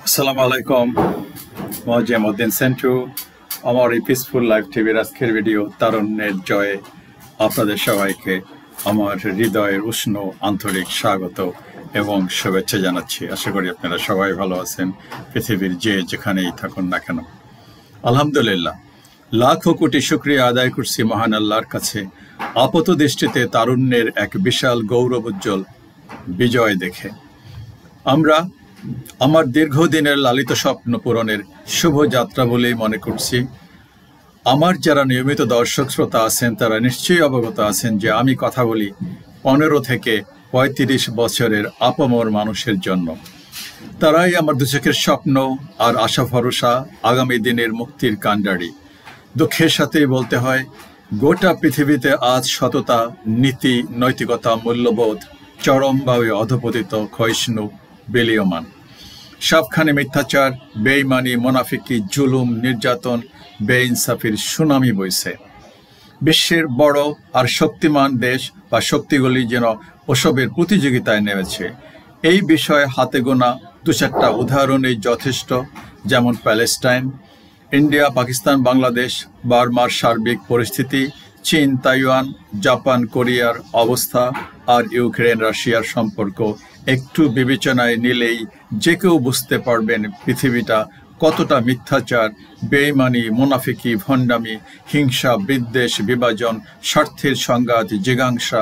আসসালামু আলাইকুম মজিমউদ্দিন সেন্টু আমার এই পিসফুল লাইফ টিভির আজকের ভিডিও তারুণ্যের জয়ে আপনাদের সবাইকে আমার হৃদয়ের উষ্ণ আন্তরিক স্বাগত এবং শুভেচ্ছা জানাচ্ছি। আশা করি আপনারা সবাই ভালো আছেন, পৃথিবীর যে যেখানেই থাকুন না কেন। আলহামদুলিল্লাহ, লাখো কোটি শুকরিয়া আদায় করছি মহান আল্লাহর কাছে আপাত দৃষ্টিতে তারুণ্যের এক বিশাল গৌরবোজ্জ্বল বিজয় দেখে। আমরা আমার দীর্ঘদিনের লালিত স্বপ্ন পূরণের শুভ যাত্রা বলেই মনে করছি। আমার যারা নিয়মিত দর্শক শ্রোতা আছেন তারা নিশ্চয়ই অবগত আছেন যে আমি কথা বলি 15 থেকে 35 বছরের আপামর মানুষের জন্য। তারাই আমার দুচোখের স্বপ্ন আর আশা ভরসা, আগামী দিনের মুক্তির কাণ্ডারি। দুঃখের সাথেই বলতে হয়, গোটা পৃথিবীতে আজ সততা, নীতি, নৈতিকতা, মূল্যবোধ চরমভাবে অধপতিত, ক্ষয়িষ্ণু, বিলীয়মান। সবখানে মিথ্যাচার, বেঈমানি, মুনাফিকি, জুলুম, নির্যাতন, বেইনসাফির সুনামি বইছে। বিশ্বের বড় আর শক্তিমান দেশ বা শক্তিগুলি যেন ওসবের প্রতিযোগিতায় নেমেছে। এই বিষয়ে হাতে গোনা 2-4টা উদাহরণই যথেষ্ট, যেমন প্যালেস্টাইন, ইন্ডিয়া, পাকিস্তান, বাংলাদেশ, বার্মার সার্বিক পরিস্থিতি, চীন, তাইওয়ান, জাপান, কোরিয়ার অবস্থা আর ইউক্রেন রাশিয়ার সম্পর্ক একটু বিবেচনায় নিলেই যে কেউ বুঝতে পারবেন পৃথিবীটা কতটা মিথ্যাচার, বেঈমানি, মুনাফিকি, ভণ্ডামি, হিংসা, বিদ্বেষ, বিভাজন, স্বার্থের সংঘাত, জিজ্ঞাসা,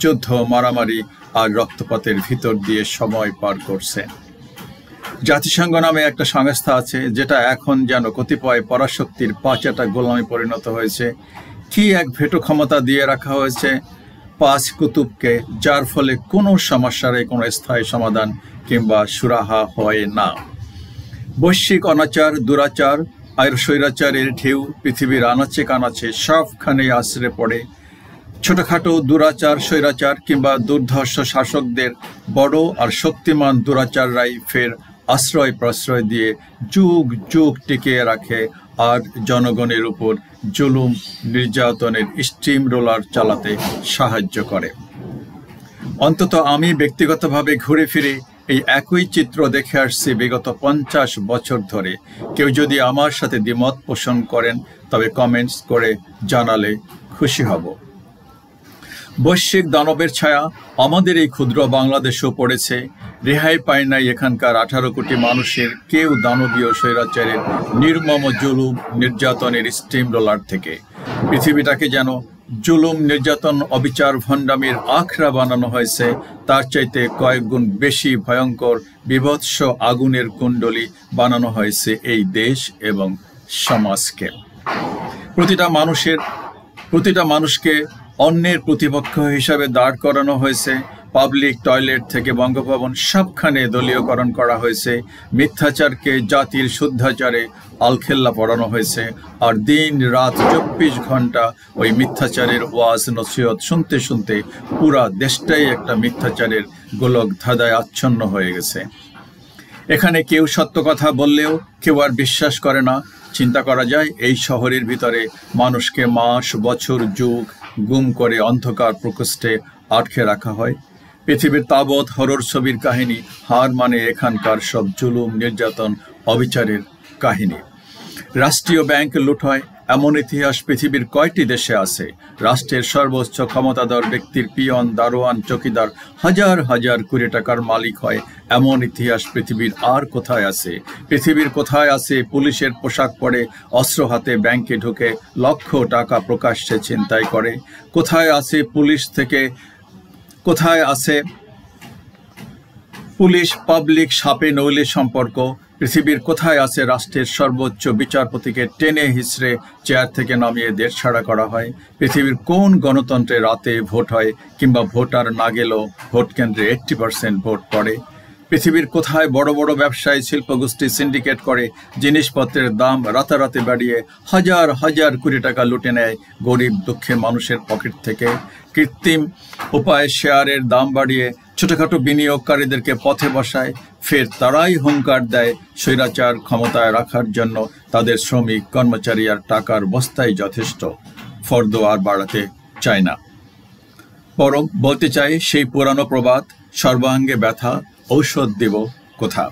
যুদ্ধ, মারামারি আর রক্তপাতের ভিতর দিয়ে সময় পার করছে। জাতিসংঘ নামে একটা সংস্থা আছে যেটা এখন যেন কতিপয় পরাশক্তির পাঁচাটা গোলামে পরিণত হয়েছে। কি এক ভেটো ক্ষমতা দিয়ে রাখা হয়েছে 5 কুতুবকে, যার ফলে কোনো সমস্যার কোনো স্থায়ী সমাধান কিংবা সুরাহা হয় না। বৈশ্বিক অনাচার, দুরাচার আর স্বৈরাচারের ঢেউ পৃথিবীর আনাচে কানাচে সবখানে আশ্রে পড়ে। ছোটখাটো দুরাচার, স্বৈরাচার কিংবা দুর্ধর্ষ শাসকদের বড় আর শক্তিমান দুরাচাররাই ফের আশ্রয় প্রশ্রয় দিয়ে যুগ যুগ টিকিয়ে রাখে আর জনগণের উপর জুলুম নির্যাতনের স্টিম রোলার চালাতে সাহায্য করে। অন্তত আমি ব্যক্তিগতভাবে ঘুরে ফিরে এই একই চিত্র দেখে আসছি বিগত 50 বছর ধরে। কেউ যদি আমার সাথে দ্বিমত পোষণ করেন তবে কমেন্টস করে জানালে খুশি হব। বৈশ্বিক দানবের ছায়া আমাদের এই ক্ষুদ্র বাংলাদেশেও পড়েছে। রেহাই পায় নাই এখানকার 18 কোটি মানুষের কেউ দানবীয় স্বৈরাচারের নির্মম জুলুম নির্যাতনের স্টিম রোলার থেকে। পৃথিবীটাকে যেন জুলুম, নির্যাতন, অবিচার, ভণ্ডামির আখড়া বানানো হয়েছে। তার চাইতে কয়েক গুণ বেশি ভয়ঙ্কর বিভৎস আগুনের কুণ্ডলী বানানো হয়েছে এই দেশ এবং সমাজকে। প্রতিটা মানুষকে অন্যের প্রতিপক্ষ হিসাবে দাঁড় করানো হয়েছে। পাবলিক টয়লেট থেকে বঙ্গভবন সবখানে দলীয়করণ করা হয়েছে। মিথ্যাচারকে জাতির শুদ্ধাচারে আলখেল্লা পড়ানো হয়েছে। আর দিন রাত 24 ঘন্টা ওই মিথ্যাচারের ওয়াজ নসিহত শুনতে শুনতে পুরা দেশটাই একটা মিথ্যাচারের গোলক ধাঁধায় আচ্ছন্ন হয়ে গেছে। এখানে কেউ সত্য কথা বললেও কেউ আর বিশ্বাস করে না। চিন্তা করা যায় এই শহরের ভিতরে মানুষকে মাস, বছর, যুগ গুম করে অন্ধকার প্রকোষ্ঠে আটকে রাখা হয়। পৃথিবীর তাবৎ হরর ছবির কাহিনী হার মানে এখানকার সব জুলুম, নির্যাতন, অবিচারের কাহিনী। রাষ্ট্রীয় ব্যাংক লুট হয় এমন ইতিহাস পৃথিবীর কয়টি দেশে আছে? রাষ্ট্রের সর্বোচ্চ ক্ষমতাধর ব্যক্তির পিয়ন, দারোয়ান, চকিদার হাজার হাজার কোটি টাকার মালিক হয় এমন ইতিহাস পৃথিবীর আর কোথায় আছে? পৃথিবীর কোথায় আছে পুলিশের পোশাক পরে অস্ত্র হাতে ব্যাংকে ঢুকে লক্ষ টাকা প্রকাশ্যে ছিনতাই করে? কোথায় আছে পুলিশ পাবলিক সাপে নইলে সম্পর্ক? পৃথিবীর কোথায় আছে রাষ্ট্রের সর্বোচ্চ বিচারপতিকে টেনে হিঁচড়ে চেয়ার থেকে নামিয়ে দেশ ছাড়া করা হয়? পৃথিবীর কোন গণতন্ত্রে রাতে ভোট হয় কিংবা ভোটার না গেলেও ভোট কেন্দ্রে 80% ভোট পড়ে? পৃথিবীর কোথায় বড় বড় ব্যবসায়ী শিল্পগোষ্ঠী সিন্ডিকেট করে জিনিসপত্রের দাম রাতারাতি বাড়িয়ে হাজার হাজার কোটি টাকা লুটে নেয় গরিব দুঃখী মানুষের পকেট থেকে? কৃত্রিম উপায়ে শেয়ারের দাম বাড়িয়ে ছোটখাটো বিনিয়োগকারীদেরকে পথে বসায়, ফের তারাই হুঙ্কার দেয় স্বৈরাচার ক্ষমতায় রাখার জন্য তাদের শ্রমিক, কর্মচারী আর টাকার বস্তাই যথেষ্ট, ফর্দ আর বাড়াতে চায় না। বরং বলতে চাই সেই পুরানো প্রবাদ, সর্বাঙ্গে ব্যথা ঔষধ দেব কোথা।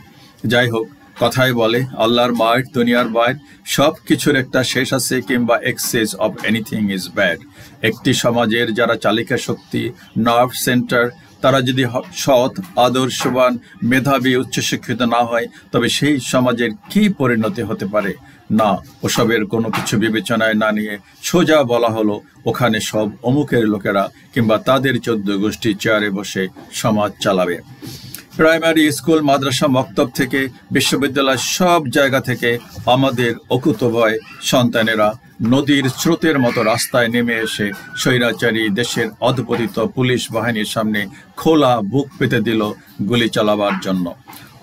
যাই হোক, কথায় বলে আল্লাহর মাইট দুনিয়ার বাইট, সব কিছুর একটা শেষ আছে, কিংবা access of anything is bad. একটি সমাজের যারা চালিকা শক্তি, নার্ভ সেন্টার, তারা যদি সৎ, আদর্শবান, মেধাবী, উচ্চশিক্ষিত না হয়, তবে সেই সমাজের কি পরিণতি হতে পারে? না, ওসবের কোনো কিছু বিবেচনায় না নিয়ে সোজা বলা হলো ওখানে সব অমুকের লোকেরা কিংবা তাদের 14 গোষ্ঠী চেয়ারে বসে সমাজ চালাবে। প্রাইমারি স্কুল, মাদ্রাসা, মক্তব থেকে বিশ্ববিদ্যালয়, সব জায়গা থেকে আমাদের অকুতোভয় সন্তানেরা নদীর স্রোতের মতো রাস্তায় নেমে এসে স্বৈরাচারী দেশের অধপতিত পুলিশ বাহিনীর সামনে খোলা বুক পেতে দিল গুলি চালাবার জন্য।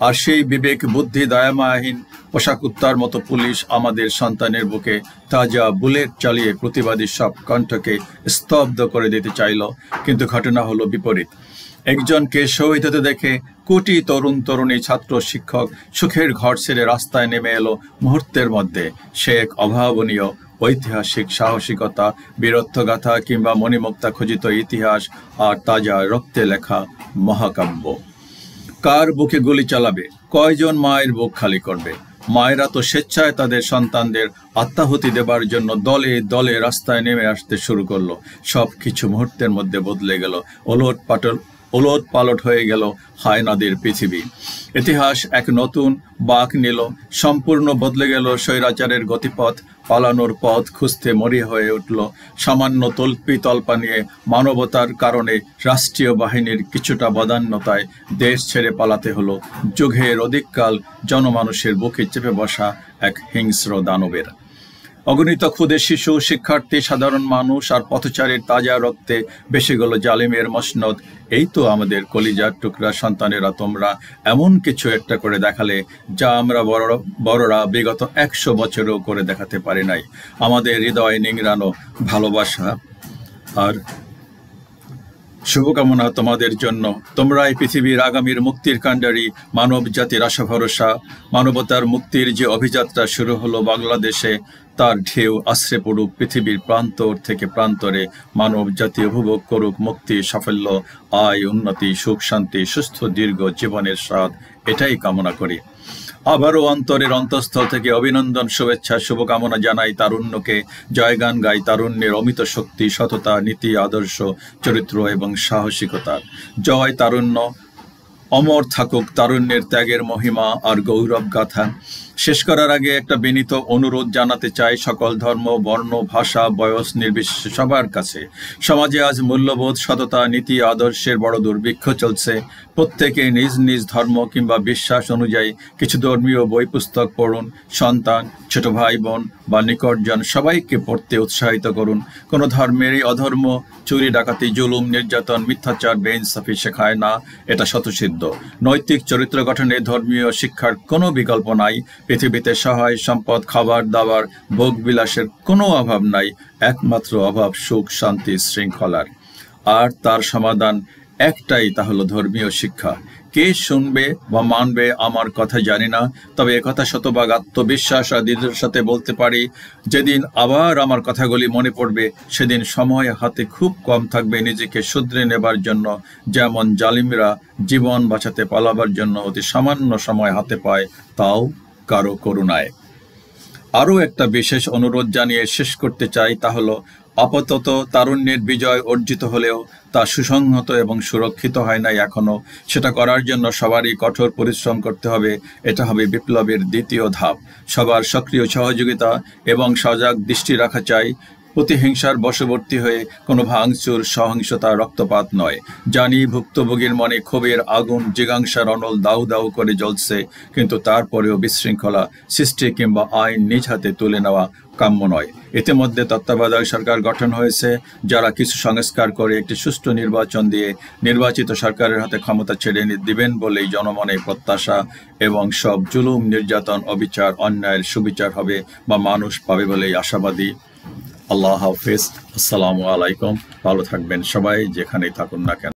আর সেই বিবেক, বুদ্ধি, দয়ামায়াহীন পোশাকুত্তার মতো পুলিশ আমাদের সন্তানের বুকে তাজা বুলেট চালিয়ে প্রতিবাদী সব কণ্ঠকে স্তব্ধ করে দিতে চাইল। কিন্তু ঘটনা হলো বিপরীত। একজনকে শহীদ হতে দেখে কোটি তরুণ তরুণী, ছাত্র, শিক্ষক সুখের ঘর ছেড়ে রাস্তায় নেমে এলো মুহূর্তের মধ্যে। সে এক অভাবনীয় ঐতিহাসিক সাহসিকতা, বীরত্বগাথা কিংবা মণিমুক্তা খচিত ইতিহাস আর তাজা রক্তে লেখা মহাকাব্য। কার বুকে গুলি চালাবে? কয়জন মায়ের বুক খালি করবে? মায়েরা তো স্বেচ্ছায় তাদের সন্তানদের আত্মাহুতি দেবার জন্য দলে দলে রাস্তায় নেমে আসতে শুরু করলো। সব কিছু মুহূর্তের মধ্যে বদলে গেল। ওলট পালট হয়ে গেল হায়নাদের পৃথিবী। ইতিহাস এক নতুন বাঁক নিল। সম্পূর্ণ বদলে গেল স্বৈরাচারের গতিপথ। পালানোর পথ খুঁজতে মরিয়া হয়ে উঠল। সামান্য তল্পা নিয়ে মানবতার কারণে রাষ্ট্রীয় বাহিনীর কিছুটা বদান্যতায় দেশ ছেড়ে পালাতে হলো যুগের অধিককাল জনমানুষের বুকে চেপে বসা এক হিংস্র দানবের। অগণিত ক্ষুদে শিশু, শিক্ষার্থী, সাধারণ মানুষ আর পথচারীর তাজা রক্তে বেশি গেল জালিমের মসনদ। এই তো আমাদের কলিজার টুকরা সন্তানেরা তোমরা এমন কিছু একটা করে দেখালে যা আমরা বড়রা বিগত 100 বছরেও করে দেখাতে পারি নাই। আমাদের হৃদয় নিংড়ানো ভালোবাসা আর শুভকামনা তোমাদের জন্য। তোমরা এই পৃথিবীর আগামীর মুক্তির কাণ্ডারী, মানব জাতির আশা ভরসা। মানবতার মুক্তির যে অভিযাত্রা শুরু হলো বাংলাদেশে, তার ঢেউ আশ্রে পড়ুক পৃথিবীর প্রান্তর থেকে প্রান্তরে। মানব জাতি উপভোগ করুক মুক্তি, সাফল্য, আয়, উন্নতি, সুখ, শান্তি, সুস্থ দীর্ঘ জীবনের স্বাদ। এটাই কামনা করি। আবারও অন্তরের অন্তঃস্থল থেকে অভিনন্দন, শুভেচ্ছা, শুভকামনা জানাই তারুণ্যকে। জয়গান গাই তারুণ্যের অমিত শক্তি, সততা, নীতি, আদর্শ, চরিত্র এবং সাহসিকতার। জয় তারুণ্য, অমর থাকুক তারুণ্যের ত্যাগের মহিমা আর গৌরব গাথা। শেষ করার আগে একটা বিনীত অনুরোধ জানাতে চাই সকল ধর্ম, বর্ণ, ভাষা, বয়স নির্বিশেষে সবার কাছে। সমাজে আজ মূল্যবোধ, সততা, নীতি, আদর্শের বড় দুর্ভিক্ষ চলছে। প্রত্যেকে নিজ নিজ ধর্ম কিংবা বিশ্বাস অনুযায়ী কিছু ধর্মীয় বই পুস্তক পড়ুন। সন্তান, ছোট ভাই বোন বা নিকটজন সবাইকে পড়তে উৎসাহিত করুন। কোনো ধর্মেরই অধর্ম, চুরি, ডাকাতি, জুলুম, নির্যাতন, মিথ্যাচার, বেইনসাফি শেখায় না। এটা শতসিদ্ধ। নৈতিক চরিত্র গঠনে ধর্মীয় শিক্ষার কোনো বিকল্প নাই। পৃথিবীতে সহায় সম্পদ, খাবার দাবার, ভোগ বিলাসের কোনো অভাব নাই। একমাত্র অভাব সুখ, শান্তি, শৃঙ্খলার। আর তার সমাধান একটাই, তা হলো ধর্মীয় শিক্ষা। কে শুনবে বা মানবে আমার কথা জানি না, তবে একথা শতভাগ আত্মবিশ্বাস আর দৃঢ়তার সাথে বলতে পারি, যেদিন আবার আমার কথাগুলি মনে পড়বে সেদিন সময় হাতে খুব কম থাকবে নিজেকে শুধরে নেবার জন্য। যেমন জালিমরা জীবন বাঁচাতে পালাবার জন্য অতি সামান্য সময় হাতে পায়, তাও কারো করুণায়। আরও একটা বিশেষ অনুরোধ জানিয়ে শেষ করতে চাই, তা হলো আপাতত তারুণ্যের বিজয় অর্জিত হলেও তা সুসংহত এবং সুরক্ষিত হয় নাই এখনো। সেটা করার জন্য সবারই কঠোর পরিশ্রম করতে হবে। এটা হবে বিপ্লবের দ্বিতীয় ধাপ। সবার সক্রিয় সহযোগিতা এবং সজাগ দৃষ্টি রাখা চাই। প্রতিহিংসার বশবর্তী হয়ে কোনো ভাঙচুর, সহিংসতা, রক্তপাত নয়। জানি ভুক্তভোগীর মনে ক্ষোভের আগুন, জিজ্ঞাসার অনল দাউ দাউ করে জ্বলছে, কিন্তু তারপরেও বিশৃঙ্খলা সৃষ্টি কিংবা আইন নিজ হাতে তুলে নেওয়া কাম্য নয়। ইতিমধ্যে তত্ত্বাবধায়ক সরকার গঠন হয়েছে, যারা কিছু সংস্কার করে একটি সুষ্ঠু নির্বাচন দিয়ে নির্বাচিত সরকারের হাতে ক্ষমতা ছেড়ে দিবেন বলেই জনমনে প্রত্যাশা। এবং সব জুলুম, নির্যাতন, অবিচার, অন্যায়ের সুবিচার হবে বা মানুষ পাবে বলেই আশাবাদী। আল্লাহ হাফেজ। আসসালামু আলাইকুম। ভালো থাকবেন সবাই, যেখানেই থাকুন না কেন।